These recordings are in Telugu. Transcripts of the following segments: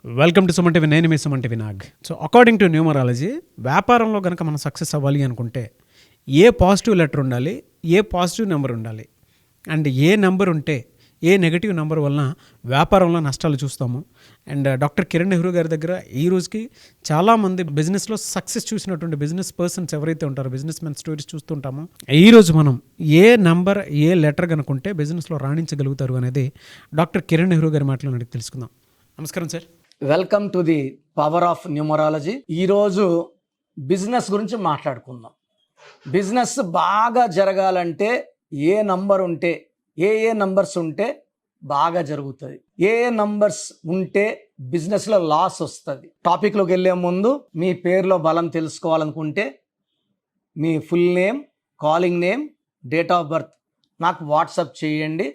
Welcome to Suman TV. నేను మీ Suman TV Nag. So according to numerology, వ్యాపారంలో కనుక మనం సక్సెస్ అవ్వాలి అనుకుంటే ఏ పాజిటివ్ లెటర్ ఉండాలి, ఏ పాజిటివ్ నెంబర్ ఉండాలి, అండ్ ఏ నెంబర్ ఉంటే ఏ నెగిటివ్ నెంబర్ వలన వ్యాపారంలో నష్టాలు చూస్తాము. అండ్ డాక్టర్ కిరణ్ నెహ్రూ గారి దగ్గర ఈ రోజుకి చాలామంది బిజినెస్లో సక్సెస్ చూసినటువంటి బిజినెస్ పర్సన్స్ ఎవరైతే ఉంటారో, బిజినెస్ మెన్ స్టోరీస్ చూస్తుంటామో, ఈరోజు మనం ఏ నంబర్ ఏ లెటర్ కనుకుంటే బిజినెస్లో రాణించగలుగుతారు అనేది డాక్టర్ కిరణ్ నెహ్రూ గారి మాటలో అడిగి తెలుసుకుందాం. నమస్కారం sir. Welcome to the power of numerology. ఈరోజు బిజినెస్ గురించి మాట్లాడుకుందాం. బిజినెస్ బాగా జరగాలంటే ఏ నంబర్ ఉంటే, ఏ నంబర్స్ ఉంటే బాగా జరుగుతుంది, ఏ నంబర్స్ ఉంటే బిజినెస్లో లాస్ వస్తుంది. టాపిక్లోకి వెళ్ళే ముందు మీ పేరులో బలం తెలుసుకోవాలనుకుంటే మీ full name, calling name, date of birth నాకు వాట్సాప్ చేయండి.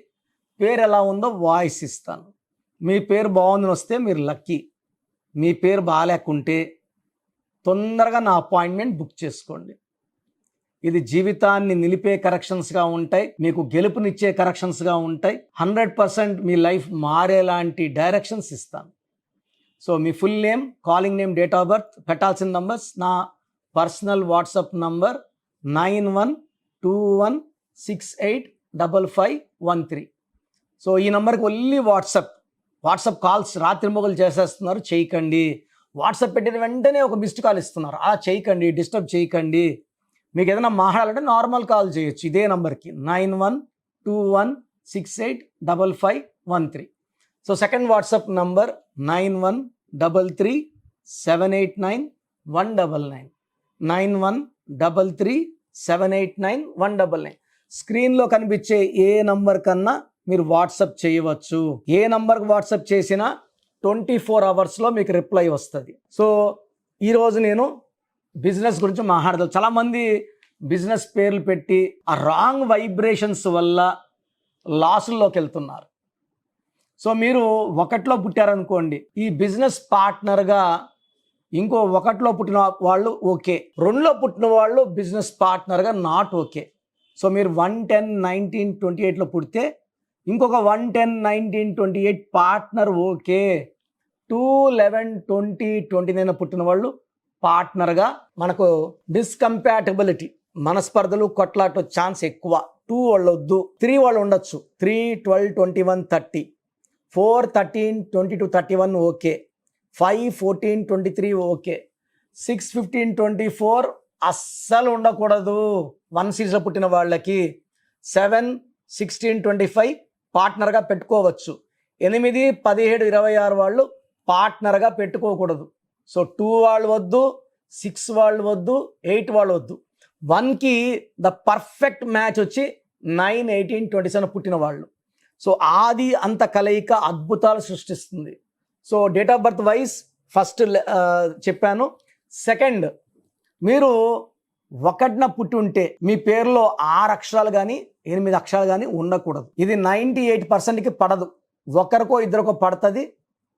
పేరు ఎలా ఉందో వాయిస్ ఇస్తాను. మీ పేరు బాగుందని వస్తే మీరు లక్కీ. మీ పేరు బాగాలేకుంటే తొందరగా నా అపాయింట్మెంట్ బుక్ చేసుకోండి. ఇది జీవితాన్ని నిలిపే కరెక్షన్స్గా ఉంటాయి, మీకు గెలుపునిచ్చే కరెక్షన్స్గా ఉంటాయి. 100% మీ లైఫ్ మారేలాంటి డైరెక్షన్స్ ఇస్తాను. So me full name, calling name, date of birth, పెట్టాల్సిన నంబర్స్ నా పర్సనల్ వాట్సాప్ నంబర్ 9121685513. సో ఈ నంబర్కి ఓన్లీ వాట్సాప్ కాల్స్ రాత్రి మొగలు చేసేస్తున్నారు, చేయకండి. వాట్సాప్ పెట్టిన వెంటనే ఒక మిస్డ్ కాల్ ఇస్తున్నారు, అలా చేయకండి, డిస్టర్బ్ చేయకండి. మీకు ఏదైనా మాట్లాడాలంటే నార్మల్ కాల్ చేయొచ్చు ఇదే నెంబర్కి 9121685513. So second WhatsApp number 9133789199 9133789199. స్క్రీన్లో కనిపించే ఏ నంబర్ కన్నా మీరు వాట్సాప్ చేయవచ్చు. ఏ నంబర్కి వాట్సాప్ చేసినా 24 అవర్స్లో మీకు రిప్లై వస్తుంది. సో ఈరోజు నేను బిజినెస్ గురించి మాట్లాడదాం. చాలామంది బిజినెస్ పేర్లు పెట్టి ఆ రాంగ్ వైబ్రేషన్స్ వల్ల లాసుల్లోకి వెళ్తున్నారు. సో మీరు ఒకటిలో పుట్టారనుకోండి, ఈ బిజినెస్ పార్ట్నర్గా ఇంకో ఒకటిలో పుట్టిన వాళ్ళు ఓకే, 2లో పుట్టిన వాళ్ళు బిజినెస్ పార్ట్నర్గా నాట్ ఓకే. సో మీరు 1, 10, 19, 28లో పుడితే ఇంకొక 1, 10, 19, 28 పార్ట్నర్ ఓకే. 2, 11, 20, 29 పుట్టిన వాళ్ళు పార్ట్నర్గా మనకు డిస్కంపాటబిలిటీ, మనస్పర్ధలు, కొట్లాట ఛాన్స్ ఎక్కువ. 2 వాళ్ళు వద్దు, 3 వాళ్ళు ఉండొచ్చు. 3, 12, 21, 30, 4, 13, 22, 31 ఓకే. 5, 14, 23 ఓకే. 6, 15, 24 అస్సలు ఉండకూడదు 1 సీరీస్లో పుట్టిన వాళ్ళకి. 7, 16, 25 పార్ట్నర్గా పెట్టుకోవచ్చు. 8, 17, 26 వాళ్ళు పార్ట్నర్గా పెట్టుకోకూడదు. సో 2 వాళ్ళు వద్దు, 6 వాళ్ళు వద్దు, 8 వాళ్ళు వద్దు. 1కి ద పర్ఫెక్ట్ మ్యాచ్ వచ్చి 9, 18, 27 పుట్టిన వాళ్ళు. సో ఆది అంత కలయిక అద్భుతాలు సృష్టిస్తుంది. So date of birth wise first చెప్పాను. సెకండ్, మీరు 1న పుట్టి ఉంటే మీ పేరులో 6 అక్షరాలు కానీ 8 అక్షరాలు కానీ ఉండకూడదు. ఇది 98%కి పడదు. ఒకరికో ఇద్దరికో పడుతుంది,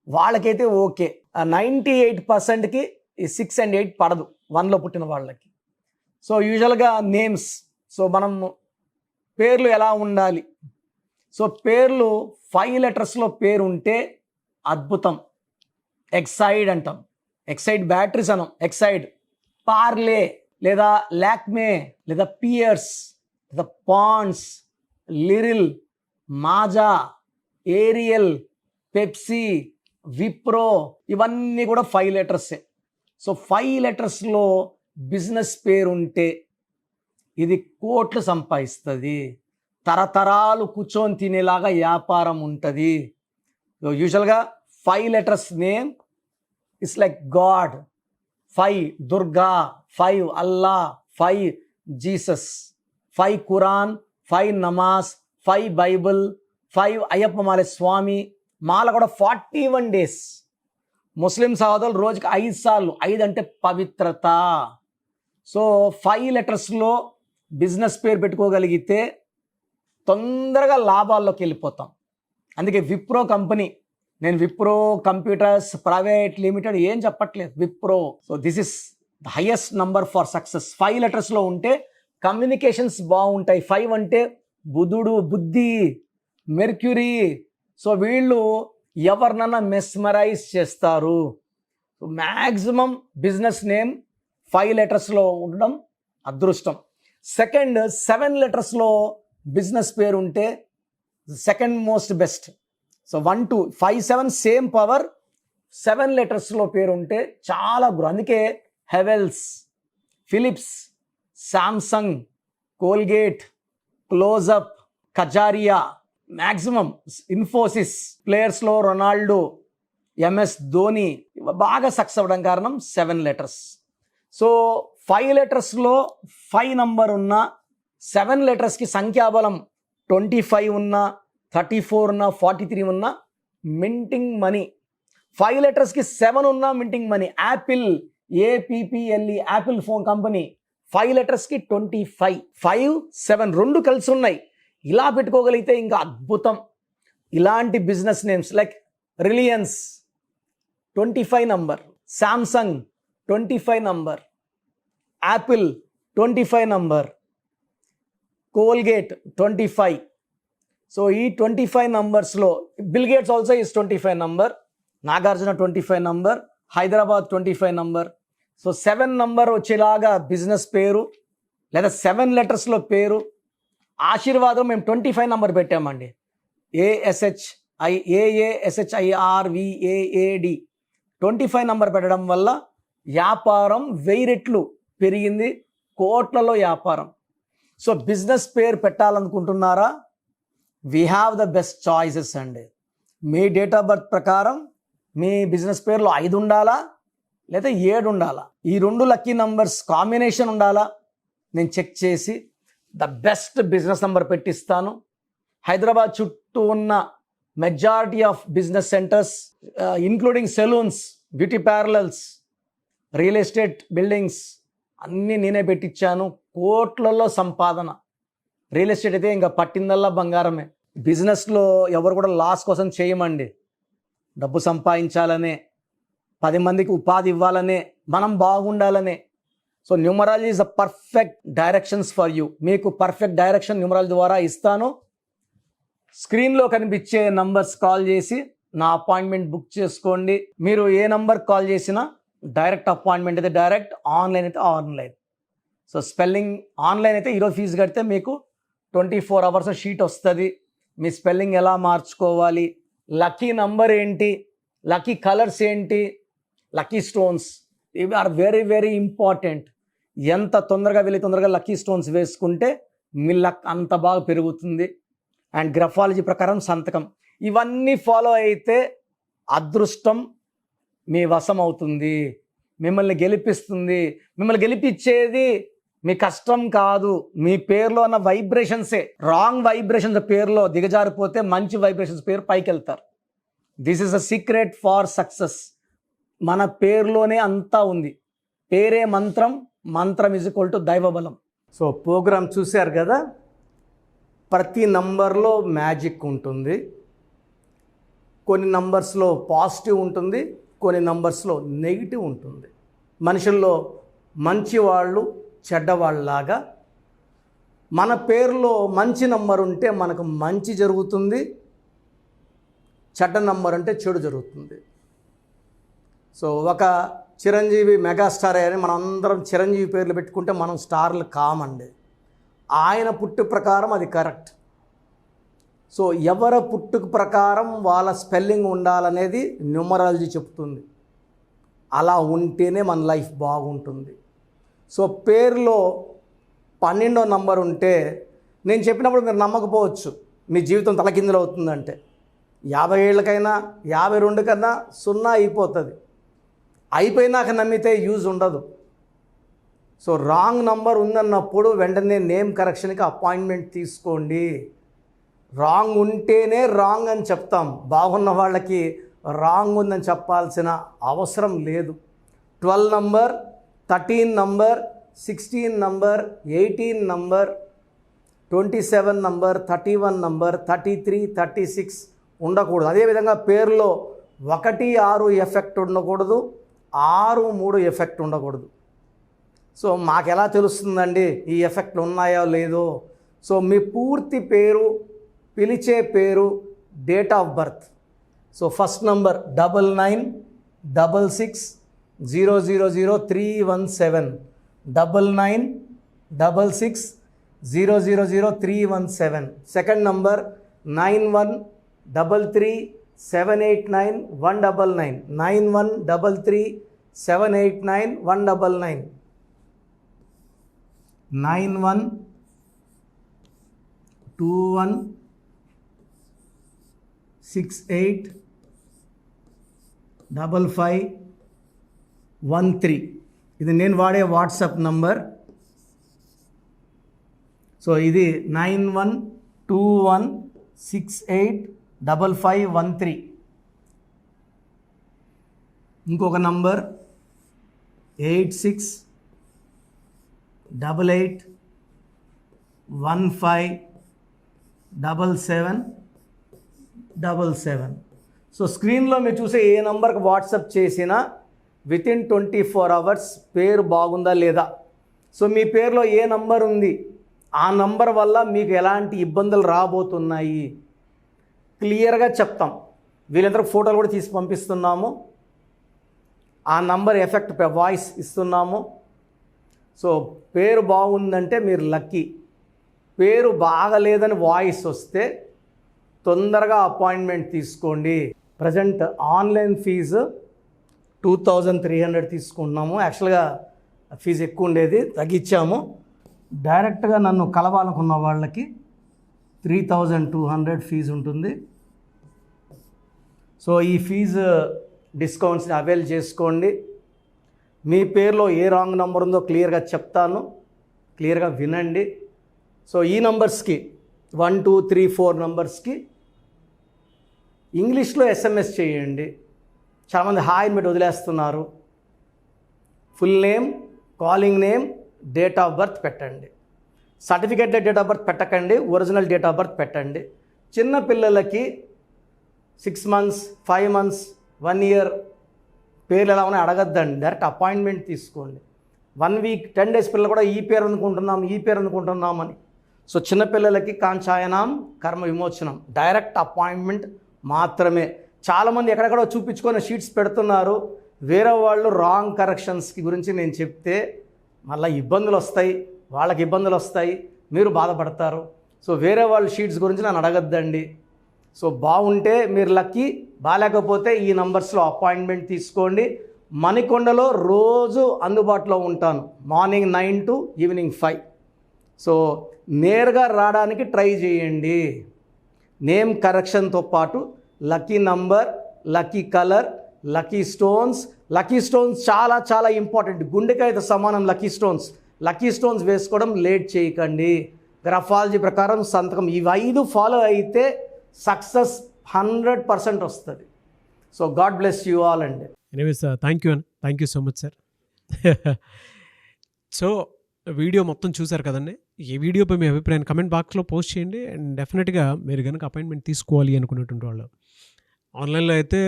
వాళ్ళకైతే ఓకే. 98%కి 6 and 8 పడదు 1లో పుట్టిన వాళ్ళకి. సో యూజువల్గా నేమ్స్, సో మనం పేర్లు ఎలా ఉండాలి? సో పేర్లు 5 లెటర్స్లో పేరు ఉంటే అద్భుతం. ఎక్సైడ్ అంటాం, ఎక్సైడ్ బ్యాటరీస్ అనం, ఎక్సైడ్. పార్లే లేదా లాక్మే లేదా పియర్స్ లేదా Pond's, Liril, Maaza, Ariel, Pepsi, Wipro, ఇవన్నీ కూడా 5 లెటర్సే. సో 5 లెటర్స్లో బిజినెస్ పేరు ఉంటే ఇది కోట్లు సంపాదిస్తుంది, తరతరాలు కూర్చొని తినేలాగా వ్యాపారం ఉంటుంది. యూజువల్గా 5 letters name it's like God. 5 Durga, 5 Allah, 5 Jesus, 5 Quran, 5 నమాజ్, 5 బైబిల్, 5 అయ్యప్ప మాల స్వామి. మాల కూడా 41 days. ముస్లిం సహోదరులు రోజుకి 5 సార్లు. 5 అంటే పవిత్రత. సో 5 లెటర్స్లో బిజినెస్ పేరు పెట్టుకోగలిగితే తొందరగా లాభాల్లోకి వెళ్ళిపోతాం. అందుకే విప్రో కంపెనీ, నేను విప్రో కంప్యూటర్స్ ప్రైవేట్ లిమిటెడ్ ఏం చెప్పట్లేదు, Wipro. So this is the highest number for success. 5 లెటర్స్లో ఉంటే కమ్యూనికేషన్స్ బాగుంటాయి. 5 అంటే బుధుడు, బుద్ధి, మెర్క్యూరీ. సో వీళ్ళు ఎవరినన్నా మెస్మరైజ్ చేస్తారు. మ్యాక్సిమం బిజినెస్ నేమ్ 5 లెటర్స్లో ఉండడం అదృష్టం. సెకండ్ 7 లెటర్స్లో బిజినెస్ పేరు ఉంటే second most best. So 1 2 5 7 same power, 7 లెటర్స్లో పేరు ఉంటే చాలా అందుకే Havells, Philips, Samsung, Colgate, Closeup, Kajaria, maximum Infosys, ప్లేయర్స్లో రొనాల్డో, ఎంఎస్ ధోని బాగా సక్సెస్ అవ్వడం కారణం 7 లెటర్స్. సో 5 లెటర్స్లో 5 నంబర్ ఉన్న 7 లెటర్స్కి సంఖ్యాబలం 25 ఉన్నా, 34 ఉన్నా, 43 ఉన్నా మింటింగ్ మనీ. 5 లెటర్స్కి 7 ఉన్నా minting money. Apple, APPLE, Apple phone company 5 లెటర్స్కి 25, 5 7 రెండు కలిసి ఉన్నాయి. ఇలా పెట్టుకోగలిగితే ఇంకా అద్భుతం. ఇలాంటి business names like Reliance 25 number, Samsung 25 number, Apple 25 number, Colgate 25. So ఈ 25 నంబర్స్లో Bill Gates also is 25 number, Nagarjuna 25 number, Hyderabad 25 number. So 7 number వచ్చేలాగా బిజినెస్ పేరు లేదా 7 లెటర్స్లో పేరు. ఆశీర్వాదం మేము 25 నంబర్ పెట్టామండి. AASHIRVAAD 25 నంబర్ పెట్టడం వల్ల వ్యాపారం 1000 రెట్లు పెరిగింది, కోట్లలో వ్యాపారం. సో బిజినెస్ పేరు పెట్టాలనుకుంటున్నారా? We have the best choices అండి. మీ డేట్ ఆఫ్ బర్త్ ప్రకారం మీ బిజినెస్ పేరులో 5 ఉండాలా లేదా 7 ఉండాలా, ఈ 2 లక్కీ నంబర్స్ కాంబినేషన్ ఉండాలా, నేను చెక్ చేసి ద బెస్ట్ బిజినెస్ నంబర్ పెట్టిస్తాను. హైదరాబాద్ చుట్టూ ఉన్న majority of business centres including salons, beauty parlours, real estate buildings అన్నీ నేనే పెట్టించాను. కోట్లలో సంపాదన. రియల్ ఎస్టేట్ అయితే ఇంకా పట్టిందల్లా బంగారమే. బిజినెస్లో ఎవరు కూడా లాస్ కోసం చేయమండి. డబ్బు సంపాదించాలనే, 10 మందికి ఉపాధి ఇవ్వాలనే, మనం బాగుండాలనే. So numerology is a perfect directions for you. మీకు పర్ఫెక్ట్ డైరెక్షన్ న్యూమరాలజీ ద్వారా ఇస్తాను. స్క్రీన్లో కనిపించే నంబర్స్ కాల్ చేసి నా అపాయింట్మెంట్ బుక్ చేసుకోండి. మీరు ఏ నంబర్ కాల్ చేసినా డైరెక్ట్ అపాయింట్మెంట్ అయితే డైరెక్ట్, ఆన్లైన్ అయితే ఆన్లైన్. సో స్పెల్లింగ్ ఆన్లైన్ అయితే ఈరోజు ఫీజు కడితే మీకు 24 అవర్స్ షీట్ వస్తుంది. మీ స్పెల్లింగ్ ఎలా మార్చుకోవాలి, లక్కీ నంబర్ ఏంటి, లక్కీ కలర్స్ ఏంటి, లక్కీ స్టోన్స్, ఇవి ఆర్ వెరీ వెరీ ఇంపార్టెంట్. ఎంత తొందరగా వెళ్ళి తొందరగా లక్కీ స్టోన్స్ వేసుకుంటే మీ లక్ అంత బాగా పెరుగుతుంది. అండ్ గ్రఫాలజీ ప్రకారం సంతకం, ఇవన్నీ ఫాలో అయితే అదృష్టం మీ వశం అవుతుంది, మిమ్మల్ని గెలిపిస్తుంది. మిమ్మల్ని గెలిపించేది మీ కష్టం కాదు, మీ పేరులో ఉన్న వైబ్రేషన్సే. రాంగ్ వైబ్రేషన్స్ పేరులో దిగజారిపోతే మంచి వైబ్రేషన్స్ పేరు పైకి వెళ్తారు. This is a secret for success. మన పేరులోనే అంతా ఉంది. పేరే మంత్రం, మంత్రం ఈజ్ ఈక్వల్ టు దైవబలం. సో ప్రోగ్రామ్ చూశారు కదా, ప్రతి నంబర్లో మ్యాజిక్ ఉంటుంది. కొన్ని నంబర్స్లో పాజిటివ్ ఉంటుంది, కొన్ని నంబర్స్లో నెగిటివ్ ఉంటుంది. మనుషుల్లో మంచివాళ్ళు చెడ్డవాళ్ళలాగా మన పేరులో మంచి నంబర్ ఉంటే మనకు మంచి జరుగుతుంది, చెడ్డ నంబర్ అంటే చెడు జరుగుతుంది. సో ఒక చిరంజీవి మెగాస్టార్ అని మనం అందరం చిరంజీవి పేర్లు పెట్టుకుంటే మనం స్టార్లు కామండి. ఆయన పుట్టు ప్రకారం అది కరెక్ట్. సో ఎవరి పుట్టుక ప్రకారం వాళ్ళ స్పెల్లింగ్ ఉండాలనేది న్యూమరాలజీ చెప్తుంది. అలా ఉంటేనే మన లైఫ్ బాగుంటుంది. సో పేరులో 12వ నంబర్ ఉంటే నేను చెప్పినప్పుడు మీరు నమ్మకపోవచ్చు, మీ జీవితం తలకిందులు అవుతుందంటే. 50 ఏళ్ళకైనా 52 కన్నా 0 అయిపోతుంది. అయిపోయినాక నమ్మితే యూజ్ ఉండదు. సో రాంగ్ నంబర్ ఉందన్నప్పుడు వెంటనే నేమ్ కరెక్షన్కి అపాయింట్మెంట్ తీసుకోండి. రాంగ్ ఉంటేనే రాంగ్ అని చెప్తాం. బాగున్న వాళ్ళకి రాంగ్ ఉందని చెప్పాల్సిన అవసరం లేదు. 12 number, 13 number, 16 number, 18 number, 27 number, 31 number, 33, 36 ఉండకూడదు. అదేవిధంగా పేరులో 1 6 ఎఫెక్ట్ ఉండకూడదు, 6 3 ఎఫెక్ట్ ఉండకూడదు. సో మాకు ఎలా తెలుస్తుందండి ఈ ఎఫెక్ట్లు ఉన్నాయో లేదో? సో మీ పూర్తి పేరు, పిలిచే పేరు, date of birth so first number 9966000317 9966000317. Second number 9133789199 9133789199 9121685513. ఇది నేను వాడే వాట్సాప్ నంబర్. సో ఇది 9121685513. ఇంకొక నంబర్ 8688157777. సో స్క్రీన్లో మీరు చూసే ఏ నంబర్కి వాట్సాప్ చేసినా వితిన్ 24 అవర్స్ పేరు బాగుందా లేదా, సో మీ పేరులో ఏ నంబర్ ఉంది, ఆ నంబర్ వల్ల మీకు ఎలాంటి ఇబ్బందులు రాబోతున్నాయి క్లియర్గా చెప్తాం. వీళ్ళందరూ ఫోటోలు కూడా తీసి పంపిస్తున్నాము. ఆ నంబర్ ఎఫెక్ట్ వాయిస్ ఇస్తున్నాము. సో పేరు బాగుందంటే మీరు లక్కీ. పేరు బాగలేదని వాయిస్ వస్తే తొందరగా అపాయింట్మెంట్ తీసుకోండి. ప్రజెంట్ ఆన్లైన్ ఫీజు 2300 తీసుకుంటున్నాము. యాక్చువల్గా ఫీజు ఎక్కువ ఉండేది, తగ్గించాము. డైరెక్ట్గా నన్ను కలవాలనుకున్న వాళ్ళకి 3200 ఫీజు ఉంటుంది. సో ఈ ఫీజు డిస్కౌంట్స్ని అవైల్ చేసుకోండి. మీ పేరులో ఏ రాంగ్ నెంబర్ ఉందో క్లియర్గా చెప్తాను, క్లియర్గా వినండి. సో ఈ నంబర్స్కి 1 2 3 4 నంబర్స్కి ఇంగ్లీష్లో ఎస్ఎంఎస్ చేయండి. చాలామంది హాయ్ మీరు వదిలేస్తున్నారు. Full name, calling name, date of birth పెట్టండి. సర్టిఫికేట్ డేట్ ఆఫ్ బర్త్ పెట్టకండి, ఒరిజినల్ డేట్ ఆఫ్ బర్త్ పెట్టండి. చిన్న పిల్లలకి 6 months 5 months 1 year పేర్లు ఎలా ఉన్నాయి అడగద్దండి, డైరెక్ట్ అపాయింట్మెంట్ తీసుకోండి. 1 week 10 days పిల్లలు కూడా ఈ పేరు అనుకుంటున్నామని. సో చిన్నపిల్లలకి కాంచాయనం కర్మ విమోచనం, డైరెక్ట్ అపాయింట్మెంట్ మాత్రమే. చాలామంది ఎక్కడెక్కడో చూపించుకొని షీట్స్ పెడుతున్నారు. వేరే వాళ్ళు రాంగ్ కరెక్షన్స్కి గురించి నేను చెప్తే మళ్ళీ ఇబ్బందులు వస్తాయి, వాళ్ళకి ఇబ్బందులు వస్తాయి, మీరు బాధపడతారు. సో వేరే వాళ్ళ షీట్స్ గురించి నన్ను అడగద్దండి. సో బాగుంటే మీరు లక్కీ, బాగాలేకపోతే ఈ నంబర్స్లో అపాయింట్మెంట్ తీసుకోండి. మణికొండలో రోజు అందుబాటులో ఉంటాను, మార్నింగ్ 9 to ఈవినింగ్ 5. సో నేరుగా రావడానికి ట్రై చేయండి. నేమ్ కరెక్షన్తో పాటు lucky number, lucky colour, lucky stones చాలా చాలా ఇంపార్టెంట్. గుండెకాయతో సమానం లక్కీ స్టోన్స్ వేసుకోవడం లేట్ చేయకండి. గ్రఫాలజీ ప్రకారం సంతకం, ఇవి 5 ఫాలో అయితే సక్సెస్ 100% వస్తుంది. So God bless you all అండి. Anyways thank you so much sir. So video మొత్తం చూసారు కదండి. ఈ వీడియోపై మీ అభిప్రాయాన్ని కమెంట్ బాక్స్లో పోస్ట్ చేయండి. అండ్ డెఫినెట్గా మీరు కనుక అపాయింట్మెంట్ తీసుకోవాలి అనుకునేటువంటి వాళ్ళు ఆన్లైన్లో అయితే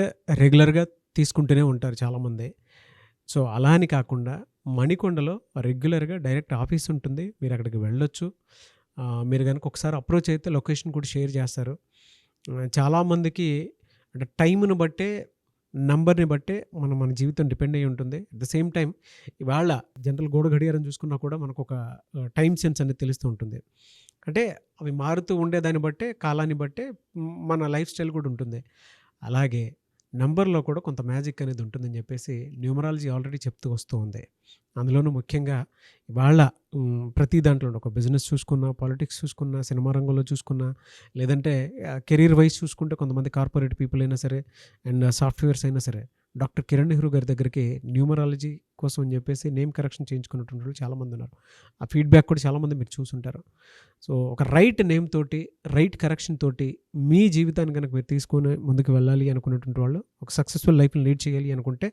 రెగ్యులర్గా తీసుకుంటూనే ఉంటారు చాలామంది. సో అలా అని కాకుండా మణికొండలో రెగ్యులర్గా డైరెక్ట్ ఆఫీస్ ఉంటుంది, మీరు అక్కడికి వెళ్ళొచ్చు. మీరు కనుక ఒకసారి అప్రోచ్ అయితే లొకేషన్ కూడా షేర్ చేస్తారు. చాలామందికి అంటే టైంను బట్టే, నంబర్ని బట్టే మన జీవితం డిపెండ్ అయ్యి ఉంటుంది. అట్ ద సేమ్ టైం ఇవాళ జనరల్ గోడ గడియారం చూసుకున్నా కూడా మనకు ఒక టైం సెన్స్ అనేది తెలుస్తూ ఉంటుంది. అంటే అవి మారుతూ ఉండేదాన్ని బట్టే, కాలాన్ని బట్టే మన లైఫ్ స్టైల్ కూడా ఉంటుంది. అలాగే నంబర్లో కూడా కొంత మ్యాజిక్ అనేది ఉంటుందని చెప్పేసి న్యూమరాలజీ ఆల్రెడీ చెప్తూ వస్తూ ఉంది. అందులోనూ ముఖ్యంగా ఇవాళ ప్రతి దాంట్లో ఒక బిజినెస్ చూసుకున్నా, పాలిటిక్స్ చూసుకున్నా, సినిమా రంగంలో చూసుకున్నా, లేదంటే కెరీర్ వైజ్ చూసుకుంటే కొంతమంది కార్పొరేట్ పీపుల్ అయినా సరే అండ్ సాఫ్ట్వేర్స్ అయినా సరే డాక్టర్ కిరణ్ నెహ్రూ గారి దగ్గరికి న్యూమరాలజీ కోసం అని చెప్పేసి నేమ్ కరెక్షన్ చేయించుకున్నటువంటి వాళ్ళు చాలామంది ఉన్నారు. ఆ ఫీడ్బ్యాక్ కూడా చాలామంది మీరు చూసుంటారు. సో ఒక రైట్ నేమ్ తోటి, రైట్ కరెక్షన్ తోటి మీ జీవితాన్ని కనుక మీరు తీసుకొని ముందుకు వెళ్ళాలి అనుకున్నటువంటి వాళ్ళు, ఒక సక్సెస్ఫుల్ లైఫ్ని లీడ్ చేయాలి అనుకుంటే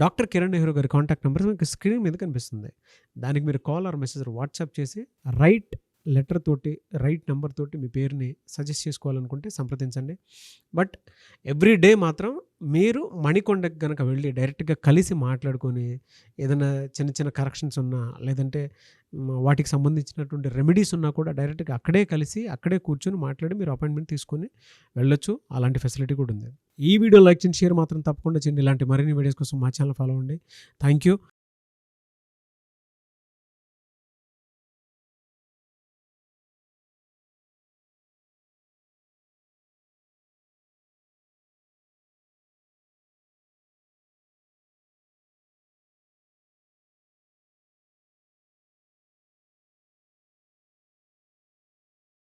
డాక్టర్ కిరణ్ నెహ్రూ గారి కాంటాక్ట్ నెంబర్ మీకు స్క్రీన్ మీద కనిపిస్తుంది. దానికి మీరు కాల్ ఆర్ మెసేజ్ వాట్సాప్ చేసి రైట్ లెటర్ తోటి, రైట్ నెంబర్ తోటి మీ పేరుని సజెస్ట్ చేసుకోవాలనుకుంటే సంప్రదించండి. బట్ ఎవ్రీ డే మాత్రం మీరు మణికొండకి కనుక వెళ్ళి డైరెక్ట్గా కలిసి మాట్లాడుకొని ఏదైనా చిన్న చిన్న కరెక్షన్స్ ఉన్నా, లేదంటే వాటికి సంబంధించినటువంటి రెమెడీస్ ఉన్నా కూడా డైరెక్ట్గా అక్కడే కలిసి, అక్కడే కూర్చొని మాట్లాడి మీరు అపాయింట్మెంట్ తీసుకొని వెళ్ళొచ్చు. అలాంటి ఫెసిలిటీ కూడా ఉంది. ఈ వీడియో లైక్ చేయండి, షేర్ మాత్రం తప్పకుండా చేయండి. ఇలాంటి మరిన్ని వీడియోస్ కోసం మా ఛానల్ ఫాలో అవ్వండి. Thank you.